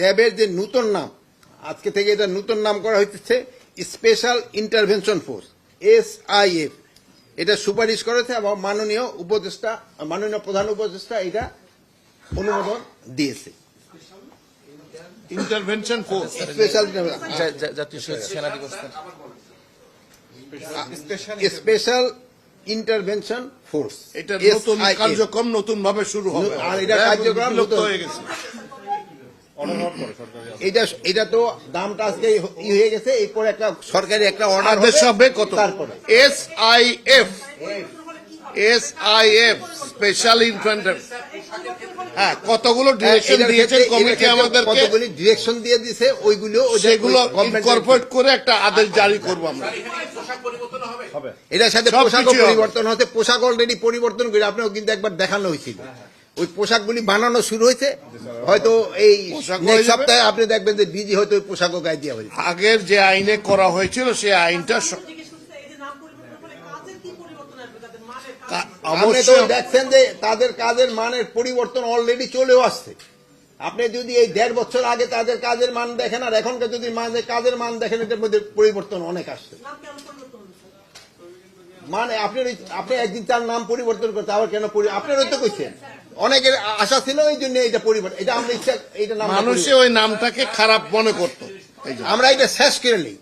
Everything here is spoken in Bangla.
র্যাবের যে নতুন নাম, আজকে থেকে এটা নতুন নাম করা হচ্ছে স্পেশাল ইন্টারভেনশন ফোর্স, SIF। এটা সুপারিশ করেছে এবং মাননীয় প্রধান উপদেষ্টা এটা অনুমোদন দিয়েছে। ইন্টারভেনশন ফোর্স, স্পেশাল জাতীয় সেনা দিবস, স্পেশাল ইন্টারভেনশন ফোর্স, এটা নতুন কার্যক্রম নতুন ভাবে শুরু হবে। আর এটা কার্যক্রম বিলুপ্ত হয়ে গেছে। এটা তো দামটা আজকে হয়ে গেছে, এরপরে একটা সরকারি একটা অর্ডার আদেশ হবে কত? তারপরে SIF স্পেশাল ইনফ্যান্ট্রি। হ্যাঁ, কতগুলো ডিরেকশন দিয়েছেন কমিটি আমাদেরকে, কতগুলি ডিরেকশন দিয়ে দিয়েছে, ওইগুলো সেগুলো ইনকর্পোরেট করে একটা আদেশ জারি করব আমরা। এটার সাথে পোশাকও পরিবর্তন হচ্ছে, পোশাক অলরেডি পরিবর্তন করে আপনাও কিন্তু একবার দেখানো হয়েছিল। ওই পোশাকগুলি বানানো শুরু হয়েছে, হয়তো এই নেক্সট সপ্তাহে আপনি দেখবেন যে ডিজি হয়তো ওই পোশাকও গায়ে দেওয়া হয়েছে। আগের যে আইনে করা হয়েছিল সেই আইনটা আপনি তো দেখছেন যে তাদের কাজের মানের পরিবর্তন অলরেডি চলেও আসছে। আপনি যদি এই 1.5 বছর আগে তাদের কাজের মান দেখেন আর এখনকার যদি কাজের মান দেখেন, এটার মধ্যে পরিবর্তন অনেক আসছে। মানে আপনি একদিন তার নাম পরিবর্তন করতে, আবার কেন আপনার তো কইছেন অনেকের আশা ছিল, এই জন্য এটা পরিবর্তন, এটা আমরা ইচ্ছা, এটা নাম মানুষে ওই নামটাকে খারাপ মনে করতো, আমরা এটা শেষ করে নিই।